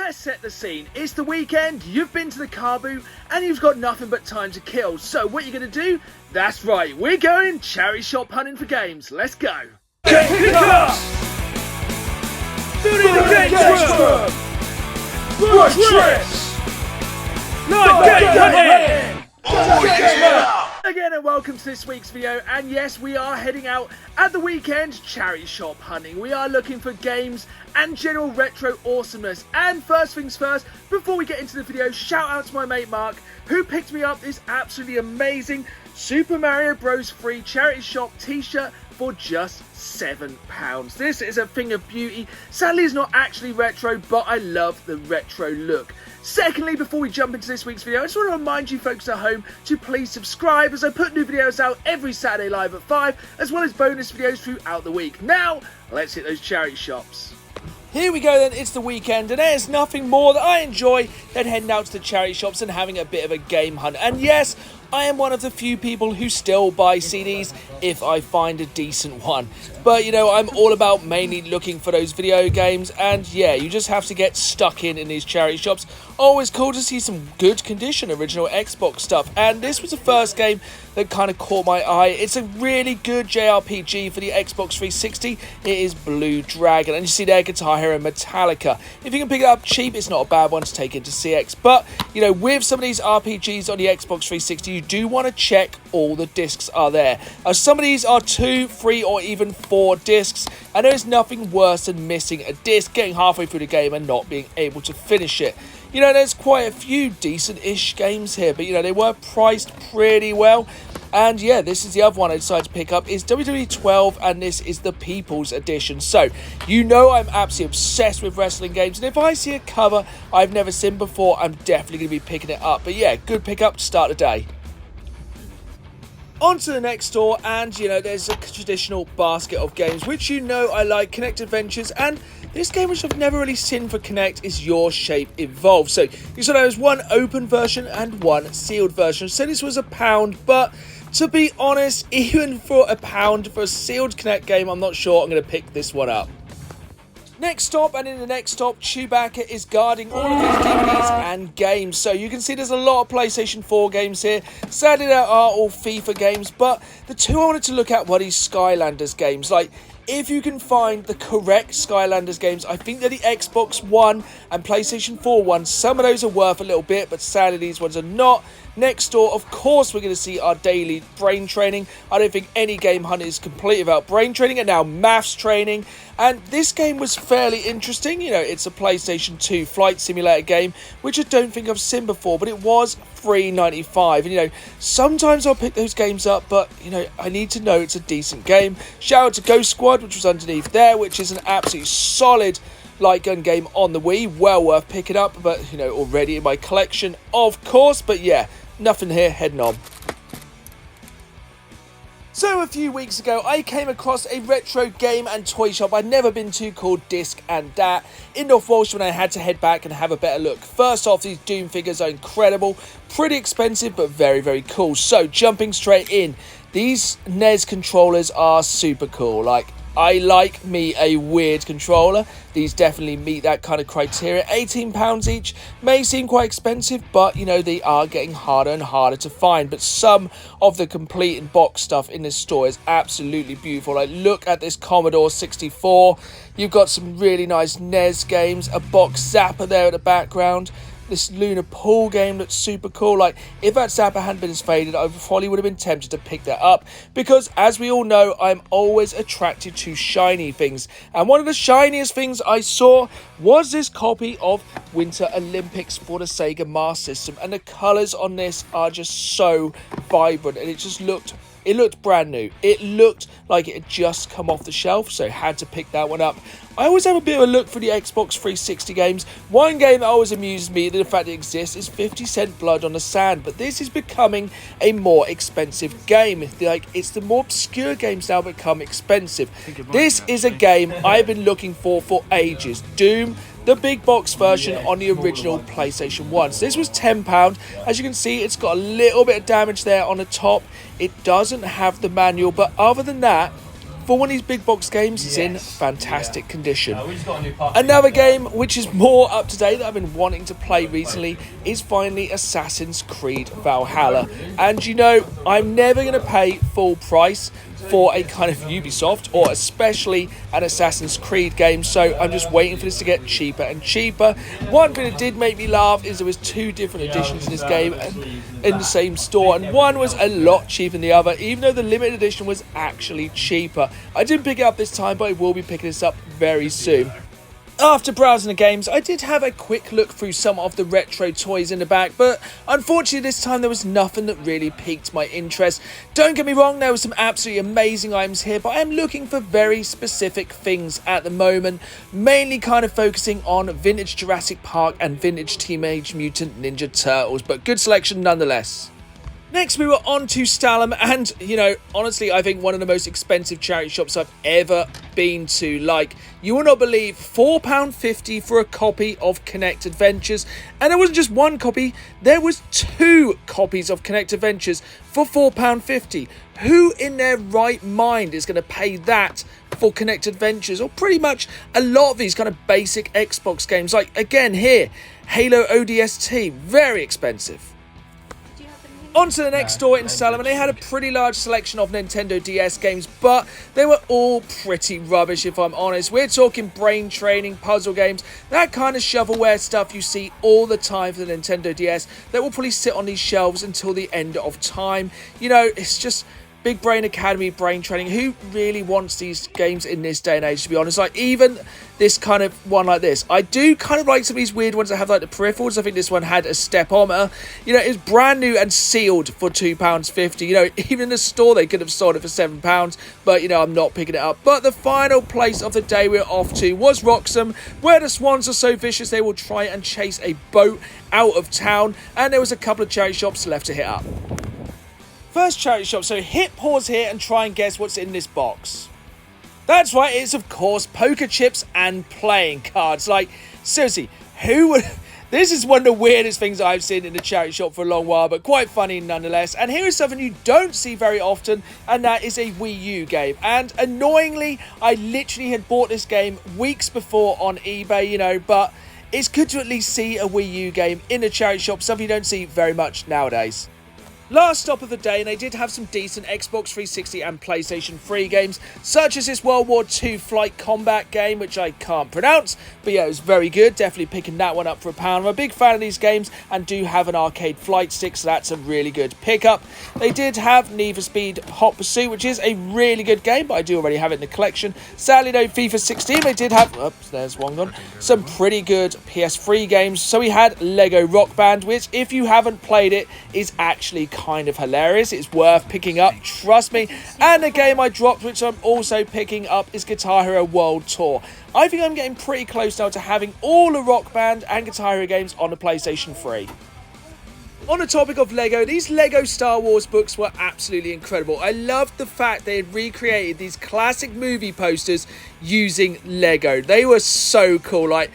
let's set the scene. It's the weekend, you've been to the car boot, and you've got nothing but time to kill. So what you're going to do? That's right, we're going charity shop hunting for games. Let's go. Get pick us! Videogames room! Rush trips! Live game hunting! Oh yeah! Again and welcome to this week's video, and yes, we are heading out at the weekend charity shop hunting. We are looking for games and general retro awesomeness. And first things first, before we get into the video, shout out to my mate Mark, who picked me up this absolutely amazing Super Mario Bros. 3 charity shop t-shirt for just £7. This is a thing of beauty. Sadly, it's not actually retro, but I love the retro look. Secondly, before we jump into this week's video, I just want to remind you folks at home to please subscribe, as I put new videos out every Saturday live at 5, as well as bonus videos throughout the week. Now, let's hit those charity shops. Here we go then, it's the weekend, and there's nothing more that I enjoy than heading out to the charity shops and having a bit of a game hunt. And yes, I am one of the few people who still buy CDs if I find a decent one. But, you know, I'm all about mainly looking for those video games, and yeah, you just have to get stuck in these charity shops. Always cool to see some good condition original Xbox stuff, and this was the first game that kind of caught my eye. It's a really good JRPG for the Xbox 360. It is Blue Dragon, and you see there Guitar Hero Metallica. If you can pick it up cheap, it's not a bad one to take into CX. But, you know, with some of these RPGs on the Xbox 360, you do want to check all the discs are there. Some of these are 2, 3 or even 4 discs, and there is nothing worse than missing a disc, getting halfway through the game and not being able to finish it. You know, there's quite a few decent-ish games here, but, you know, they were priced pretty well. And, yeah, this is the other one I decided to pick up. It's WWE 12, and this is the People's Edition. So, you know I'm absolutely obsessed with wrestling games, and if I see a cover I've never seen before, I'm definitely going to be picking it up. But, yeah, good pickup to start the day. On to the next store, and you know, there's a traditional basket of games which you know I like, Connect Adventures, and this game which I've never really seen for Connect is Your Shape Evolved. So you saw there's one open version and one sealed version. So this was £1, but to be honest, even for £1 for a sealed Connect game, I'm not sure I'm going to pick this one up. Next stop, and in the next stop, Chewbacca is guarding all of his DVDs and games. So you can see there's a lot of PlayStation 4 games here. Sadly, there are all FIFA games, but the two I wanted to look at were these Skylanders games. Like, if you can find the correct Skylanders games, I think that the Xbox One and PlayStation 4 ones, some of those are worth a little bit, but sadly these ones are not. Next door, of course, we're going to see our daily brain training. I don't think any game hunt is complete without brain training, and now maths training. And this game was fairly interesting. You know, it's a PlayStation 2 flight simulator game, which I don't think I've seen before, but it was $3.95. And, you know, sometimes I'll pick those games up, but, you know, I need to know it's a decent game. Shout out to Ghost Squad, which was underneath there, which is an absolutely solid light gun game on the Wii. Well worth picking up, but, you know, already in my collection, of course. But, yeah, nothing here, heading on. So a few weeks ago, I came across a retro game and toy shop I'd never been to called Disc and Dat in North Walsh, when I had to head back and have a better look. First off, these Doom figures are incredible, pretty expensive, but very, very cool. So jumping straight in, these NES controllers are super cool. Like, I like me a weird controller. These definitely meet that kind of criteria. £18 each may seem quite expensive, but, you know, they are getting harder and harder to find. But some of the complete and box stuff in this store is absolutely beautiful. Like, look at this Commodore 64. You've got some really nice NES games, a box Zapper there at the background. This Lunar Pool game looks super cool. Like, if that Zapper hadn't been as faded, I probably would have been tempted to pick that up, because, as we all know, I'm always attracted to shiny things. And one of the shiniest things I saw was this copy of Winter Olympics for the Sega Master System. And the colours on this are just so vibrant, and it looked brand new. It looked like it had just come off the shelf, so had to pick that one up. I always have a bit of a look for the Xbox 360 games. One game that always amuses me, the fact it exists, is 50 Cent Blood on the Sand, but this is becoming a more expensive game. Like, it's the more obscure games now become expensive. This is a game I've been looking for ages. Doom, the big box version on the original PlayStation 1. So this was £10. As you can see, it's got a little bit of damage there on the top. It doesn't have the manual, but other than that, for one of these big box games, it's in fantastic condition. Another game which is more up to date that I've been wanting to play recently is finally Assassin's Creed Valhalla. And you know, I'm never going to pay full price for a kind of Ubisoft or especially an Assassin's Creed game, so I'm just waiting for this to get cheaper and cheaper. One thing that did make me laugh is there was 2 different editions in this game in the same store, and one was a lot cheaper than the other, even though the limited edition was actually cheaper. I didn't pick it up this time, but I will be picking this up very soon. After browsing the games, I did have a quick look through some of the retro toys in the back, but unfortunately this time there was nothing that really piqued my interest. Don't get me wrong, there were some absolutely amazing items here, but I am looking for very specific things at the moment, mainly kind of focusing on vintage Jurassic Park and vintage Teenage Mutant Ninja Turtles, but good selection nonetheless. Next, we were on to Stalham, and, you know, honestly, I think one of the most expensive charity shops I've ever been to. Like, you will not believe, £4.50 for a copy of Connect Adventures. And there wasn't just one copy, there was 2 copies of Connect Adventures for £4.50. Who in their right mind is going to pay that for Connect Adventures? Or pretty much a lot of these kind of basic Xbox games. Like, again, here, Halo ODST, very expensive. On to the next store in Stalham, and they had a pretty large selection of Nintendo DS games, but they were all pretty rubbish if I'm honest. We're talking brain training, puzzle games, that kind of shovelware stuff you see all the time for the Nintendo DS that will probably sit on these shelves until the end of time. You know, it's just Big Brain Academy, brain training. Who really wants these games in this day and age, to be honest? Like, even this kind of one like this. I do kind of like some of these weird ones that have, like, the peripherals. I think this one had a stepometer. You know, it's brand new and sealed for £2.50. You know, even in the store, they could have sold it for £7. But, you know, I'm not picking it up. But the final place of the day we're off to was Wroxham, where the swans are so vicious they will try and chase a boat out of town. And there was a couple of charity shops left to hit up. First charity shop, so hit pause here and try and guess what's in this box. That's right, it's of course poker chips and playing cards. Like, seriously, who would... This is one of the weirdest things I've seen in the charity shop for a long while, but quite funny nonetheless. And here is something you don't see very often, and that is a Wii U game. And annoyingly, I literally had bought this game weeks before on eBay, you know, but it's good to at least see a Wii U game in a charity shop, something you don't see very much nowadays. Last stop of the day, and they did have some decent Xbox 360 and PlayStation 3 games, such as this World War II flight combat game, which I can't pronounce, but yeah, it was very good. Definitely picking that one up for £1. I'm a big fan of these games and do have an arcade flight stick, so that's a really good pickup. They did have Need for Speed Hot Pursuit, which is a really good game, but I do already have it in the collection. Sadly, though, FIFA 16, they did have, oops, there's one gone, some pretty good PS3 games. So we had Lego Rock Band, which, if you haven't played it, is actually kind of hilarious. It's worth picking up, trust me. And the game I dropped, which I'm also picking up, is Guitar Hero World Tour. I think I'm getting pretty close now to having all the Rock Band and Guitar Hero games on the PlayStation 3. On the topic of Lego, these Lego Star Wars books were absolutely incredible. I loved the fact they had recreated these classic movie posters using Lego. They were so cool. Like,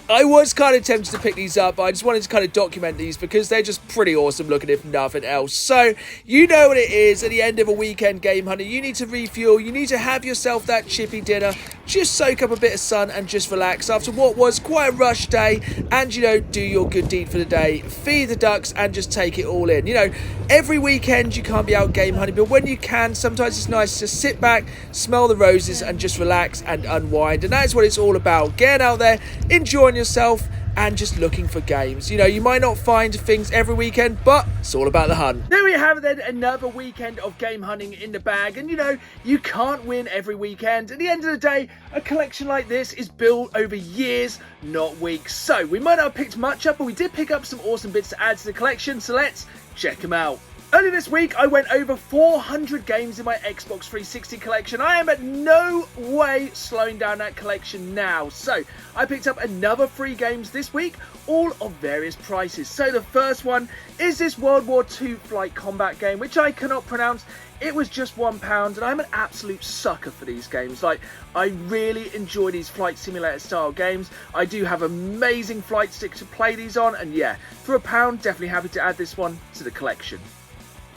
I was kind of tempted to pick these up, but I just wanted to kind of document these because they're just pretty awesome looking, if nothing else. So, you know what it is at the end of a weekend game hunter. You need to refuel, you need to have yourself that chippy dinner, just soak up a bit of sun and just relax after what was quite a rush day, and, you know, do your good deed for the day, feed the ducks and just take it all in. You know, every weekend you can't be out game hunting, but when you can, sometimes it's nice to sit back, smell the roses and just relax and unwind. And that's what it's all about, getting out there, enjoying yourself and just looking for games. You know, you might not find things every weekend, but it's all about the hunt. There we have it then, another weekend of game hunting in the bag. And you know, you can't win every weekend. At the end of the day, a collection like this is built over years, not weeks. So we might not have picked much up, but we did pick up some awesome bits to add to the collection, so let's check them out. Earlier this week, I went over 400 games in my Xbox 360 collection. I am at no way slowing down that collection now. So, I picked up another 3 games this week, all of various prices. So, the first one is this World War II flight combat game, which I cannot pronounce. It was just £1, and I'm an absolute sucker for these games. Like, I really enjoy these flight simulator style games. I do have amazing flight sticks to play these on, and yeah, for £1, definitely happy to add this one to the collection.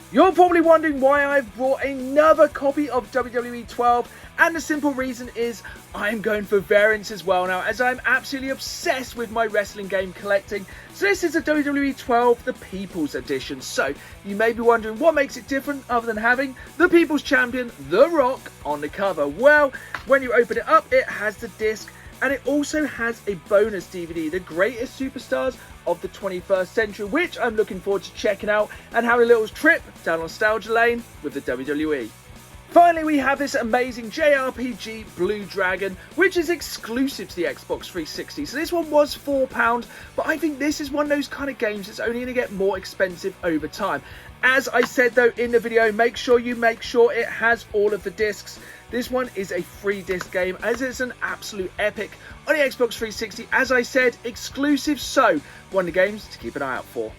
You're probably wondering why I've brought another copy of WWE 12, and the simple reason is I'm going for variants as well now, as I'm absolutely obsessed with my wrestling game collecting. So this is a WWE 12, the People's Edition. So you may be wondering what makes it different other than having the People's Champion, The Rock, on the cover. Well, when you open it up, it has the disc, and it also has a bonus DVD, The Greatest Superstars of the 21st Century, which I'm looking forward to checking out and having a little trip down nostalgia lane with the WWE. Finally, we have this amazing JRPG Blue Dragon, which is exclusive to the Xbox 360. So this one was £4, but I think this is one of those kind of games that's only going to get more expensive over time. As I said though in the video, make sure it has all of the discs. This one is a free disc game, as it's an absolute epic on the Xbox 360. As I said, exclusive, so one of the games to keep an eye out for.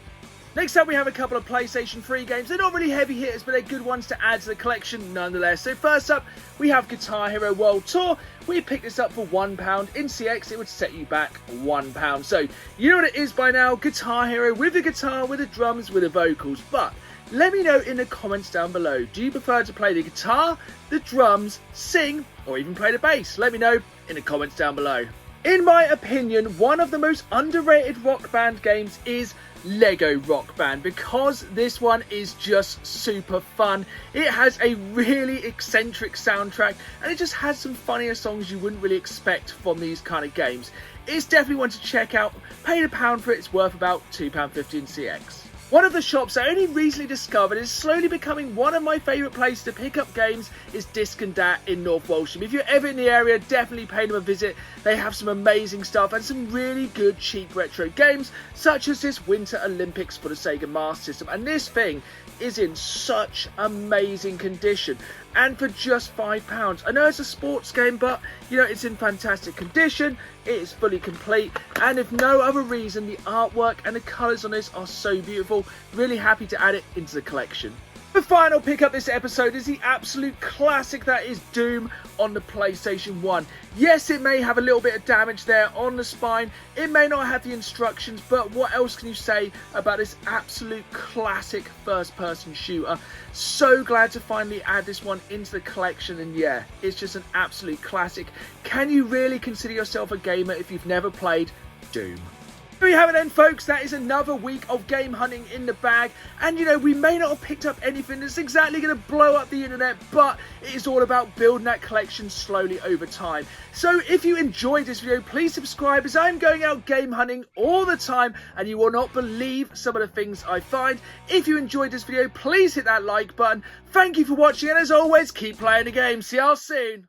Next up, we have a couple of PlayStation 3 games. They're not really heavy hitters, but they're good ones to add to the collection nonetheless. So first up, we have Guitar Hero World Tour. We picked this up for £1. In CX, it would set you back £1. So you know what it is by now, Guitar Hero with the guitar, with the drums, with the vocals. But let me know in the comments down below, do you prefer to play the guitar, the drums, sing, or even play the bass? Let me know in the comments down below. In my opinion, one of the most underrated Rock Band games is Lego Rock Band, because this one is just super fun. It has a really eccentric soundtrack, and it just has some funnier songs you wouldn't really expect from these kind of games. It's definitely one to check out. Paid £1 for it, it's worth about £2.50 in CX. One of the shops I only recently discovered is slowly becoming one of my favourite places to pick up games is Disc and Dat in North Walsham. If you're ever in the area, definitely pay them a visit. They have some amazing stuff and some really good cheap retro games, such as this Winter Olympics for the Sega Master System. And this thing is in such amazing condition, and for just £5. I know it's a sports game, but you know, it's in fantastic condition, it is fully complete, and if no other reason, the artwork and the colours on this are so beautiful. Really happy to add it into the collection. The final pickup this episode is the absolute classic that is Doom on the PlayStation 1. Yes, it may have a little bit of damage there on the spine, it may not have the instructions, but what else can you say about this absolute classic first-person shooter? So glad to finally add this one into the collection, and yeah, it's just an absolute classic. Can you really consider yourself a gamer if you've never played Doom? There you have it then, folks. That is another week of game hunting in the bag, and you know, we may not have picked up anything that's exactly going to blow up the internet, but it is all about building that collection slowly over time. So if you enjoyed this video, please subscribe, as I'm going out game hunting all the time, and you will not believe some of the things I find. If you enjoyed this video, please hit that like button. Thank you for watching, and as always, keep playing the game. See y'all soon.